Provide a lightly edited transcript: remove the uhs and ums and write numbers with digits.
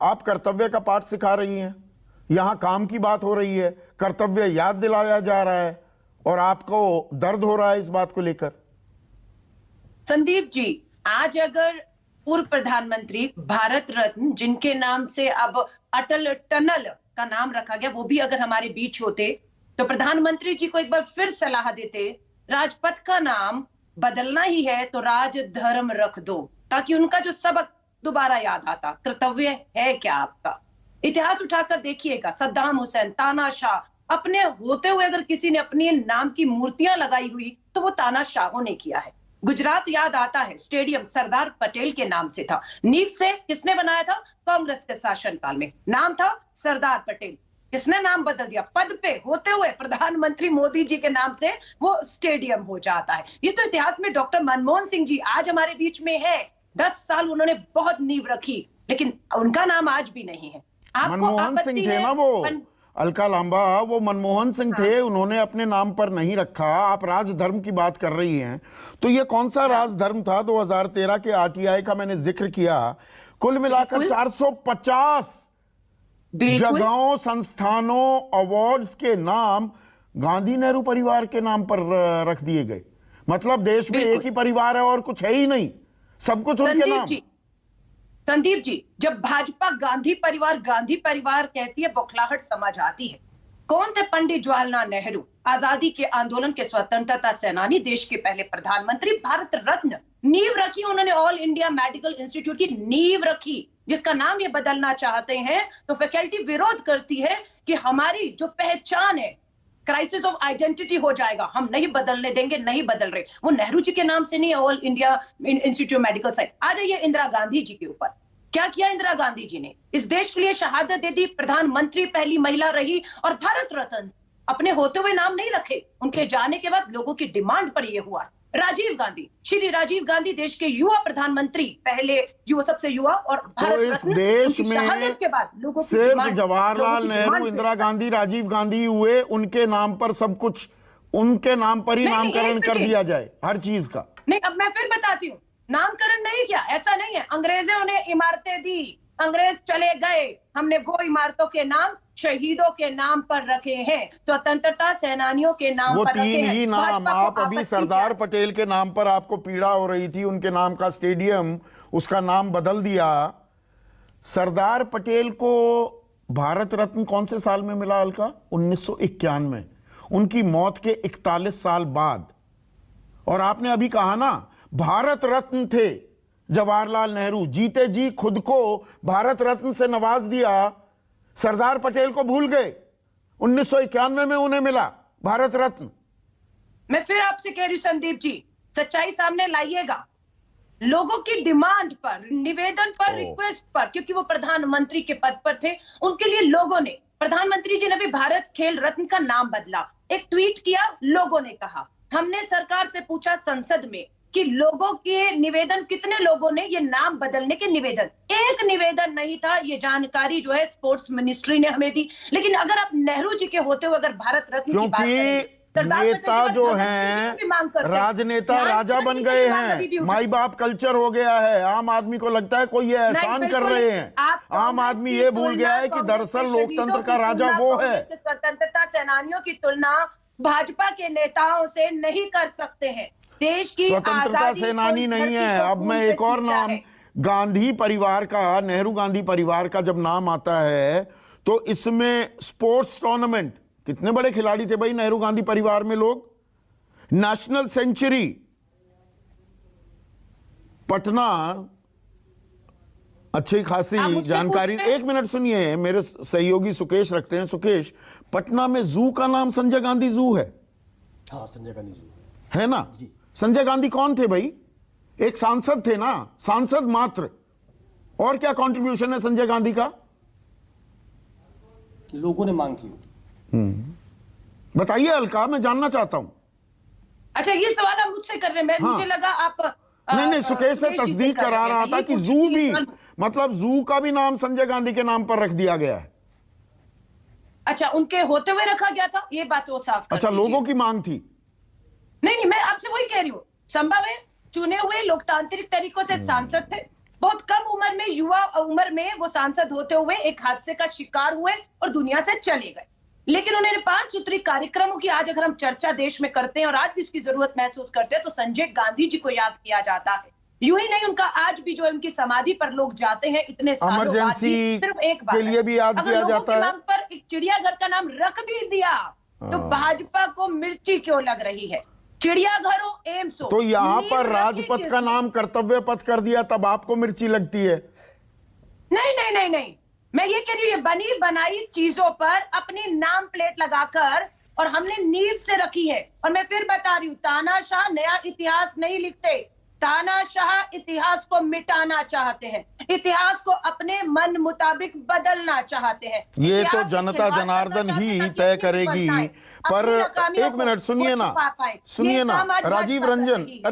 आप कर्तव्य का पाठ सिखा रही हैं, यहां काम की बात हो रही है, कर्तव्य याद दिलाया जा रहा है और आपको दर्द हो रहा है इस बात को लेकर। संदीप जी, आज अगर पूर्व प्रधानमंत्री भारत रत्न जिनके नाम से अब अटल टनल का नाम रखा गया, वो भी अगर हमारे बीच होते तो प्रधानमंत्री जी को एक बार फिर सलाह देते, राजपथ का नाम बदलना ही है तो राज धर्म रख दो, ताकि उनका जो सबक दोबारा याद आता। कर्तव्य है क्या आपका? इतिहास उठाकर देखिएगा, सद्दाम हुसैन, तानाशाह, अपने होते हुए अगर किसी ने अपने नाम की मूर्तियां लगाई हुई तो वो तानाशाहों ने किया है। गुजरात याद आता है, स्टेडियम सरदार पटेल के नाम से था। नींव से किसने बनाया था? कांग्रेस के शासनकाल में। नाम था सरदार पटेल। किसने नाम बदल दिया? पद पे होते हुए प्रधानमंत्री मोदी जी के नाम से वो स्टेडियम हो जाता है। ये तो इतिहास में डॉक्टर मनमोहन सिंह जी आज हमारे बीच में है। 10 साल उन्होंने बहुत नींव रखी, लेकिन उनका नाम आज भी नहीं है। मनमोहन सिंह थे ना वो, अलका लांबा, वो मनमोहन सिंह थे, उन्होंने अपने नाम पर नहीं रखा। आप राजधर्म की बात कर रही हैं, तो ये कौन सा राजधर्म था? 2013 के आरटीआई का मैंने जिक्र किया, कुल मिलाकर 450 जगहों, संस्थानों, अवार्ड्स के नाम गांधी नेहरू परिवार के नाम पर रख दिए गए। मतलब देश में एक ही परिवार है और कुछ है ही नहीं, सब कुछ उनके नाम। संदीप जी, जब भाजपा गांधी परिवार कहती है, बौखलाहट समझ आती है। कौन थे पंडित जवाहरलाल नेहरू? आजादी के आंदोलन के स्वतंत्रता सेनानी, देश के पहले प्रधानमंत्री, भारत रत्न। नींव रखी उन्होंने, ऑल इंडिया मेडिकल इंस्टीट्यूट की नींव रखी, जिसका नाम ये बदलना चाहते हैं तो फैकल्टी विरोध करती है कि हमारी जो पहचान है, क्राइसिस ऑफ आइडेंटिटी हो जाएगा, हम नहीं बदलने देंगे, नहीं बदल रहे। वो नेहरू जी के नाम से नहीं है, all India institute medical science. आ जाइए इंदिरा गांधी जी के ऊपर। क्या किया इंदिरा गांधी जी ने? इस देश के लिए शहादत दे दी, प्रधानमंत्री पहली महिला रही, और भारत रत्न अपने होते हुए नाम नहीं रखे। उनके जाने के बाद लोगों की डिमांड पर यह हुआ। राजीव गांधी, श्री राजीव गांधी देश के युवा प्रधानमंत्री, पहले युवा, सबसे युवा, और भारत तो इस देश में शहादत के बाद लोगों की सिर्फ जवाहरलाल नेहरू, इंदिरा गांधी, राजीव गांधी हुए, उनके नाम पर सब कुछ, उनके नाम पर ही नामकरण कर दिया जाए हर चीज का। नहीं, अब मैं फिर बताती हूँ, नामकरण नहीं किया, ऐसा नहीं है। अंग्रेजों ने इमारतें दी, अंग्रेज चले गए, हमने वो इमारतों के नाम शहीदों के नाम पर रखे हैं, स्वतंत्रता सेनानियों के नाम वो पर रखे हैं। तीन ही नाम। आप अभी सरदार पटेल के नाम पर आपको पीड़ा हो रही थी, उनके नाम का स्टेडियम, उसका नाम बदल दिया। सरदार पटेल को भारत रत्न कौन से साल में मिला अलका? 1991, उनकी मौत के 41 साल बाद। और आपने अभी कहा ना, भारत रत्न थे जवाहरलाल नेहरू, जीते जी खुद को भारत रत्न से नवाज दिया, सरदार पटेल को भूल गए। 1991 में उन्हें मिला भारत रत्न। मैं फिर आपसे कह रही हूं संदीप जी, सच्चाई सामने लाइएगा। लोगों की डिमांड पर, निवेदन पर, रिक्वेस्ट पर, क्योंकि वो प्रधानमंत्री के पद पर थे, उनके लिए लोगों ने, प्रधानमंत्री जी ने भी भारत खेल रत्न का नाम बदला, एक ट्वीट किया, लोगों ने कहा। हमने सरकार से पूछा संसद में कि लोगों के निवेदन, कितने लोगों ने ये नाम बदलने के निवेदन? एक निवेदन नहीं था। ये जानकारी जो है स्पोर्ट्स मिनिस्ट्री ने हमें दी। लेकिन अगर आप नेहरू जी के होते हुए अगर भारत रत्न की बात करें, नेता जो हैं, राजनेता राजा बन गए हैं, माई बाप कल्चर हो गया है। आम आदमी को लगता है कोई ये एहसान कर रहे हैं। आम आदमी ये भूल गया है कि दरअसल लोकतंत्र का राजा वो है। स्वतंत्रता सेनानियों की तुलना भाजपा के नेताओं से नहीं कर सकते हैं। देश की स्वतंत्रता सेनानी नहीं है। अब मैं एक और नाम, गांधी परिवार का, नेहरू गांधी परिवार का जब नाम आता है तो इसमें स्पोर्ट्स टूर्नामेंट, कितने बड़े खिलाड़ी थे भाई नेहरू गांधी परिवार में लोग। नेशनल सेंचुरी, पटना, अच्छी खासी जानकारी। एक मिनट सुनिए, मेरे सहयोगी सुकेश रखते हैं। सुकेश, पटना में जू का नाम संजय गांधी जू है? हाँ, संजय गांधी जू है ना जी। संजय गांधी कौन थे भाई? एक सांसद थे ना, सांसद मात्र। और क्या कंट्रीब्यूशन है संजय गांधी का? लोगों ने मांग की। बताइए अलका, मैं जानना चाहता हूं। अच्छा, ये सवाल आप मुझसे कर रहे हैं? हाँ। मुझे लगा आप नहीं, सुकेश से तस्दीक करा रहा था कि जू भी, मतलब जू का भी नाम संजय गांधी के नाम पर रख दिया गया है। अच्छा, उनके होते हुए रखा गया था, ये बात वो साफ कर। अच्छा, लोगों की मांग थी? नहीं, मैं आपसे वही कह रही हूँ। संभव है, चुने हुए लोकतांत्रिक तरीकों से सांसद थे, बहुत कम उम्र में, युवा उम्र में वो सांसद होते हुए एक हादसे का शिकार हुए और दुनिया से चले गए। लेकिन उन्होंने 5 सूत्री कार्यक्रमों की आज अगर हम चर्चा देश में करते हैं और आज भी इसकी जरूरत महसूस करते हैं तो संजय गांधी जी को याद किया जाता है। यूं ही नहीं, उनका आज भी जो उनकी समाधि पर लोग जाते हैं इतने सालों बाद भी, इमरजेंसी सिर्फ एक बार के लिए भी याद अगर किया लोगों जाता की है। मांग पर एक चिड़ियाघर का नाम रख भी दिया तो भाजपा को मिर्ची क्यों लग रही है? चिड़ियाघर हो, एम्स हो, तो यहाँ नींव पर रखी राजपथ का किसने? नाम कर्तव्य पथ कर दिया, तब आपको मिर्ची लगती है? नहीं नहीं नहीं नहीं, मैं ये कह रही हूँ ये बनी बनाई चीजों पर अपनी नाम प्लेट लगाकर, और हमने नींव से रखी है। और मैं फिर बता रही हूँ, तानाशाह नया इतिहास नहीं लिखते, तानाशाह इतिहास को मिटाना चाहते हैं, इतिहास को अपने मन मुताबिक बदलना चाहते हैं। ये इतिहास तो के जनता खिलाफ जनार्दन करना ही चाहते हैं तय ताकि करेगी। बताएं, पर अपनी नाकामियों एक मिनट को सुनिए वो ना, छुपा पाएं। सुनिए ये ना काम आज राजीव भाजपा कर रंजन, रही है।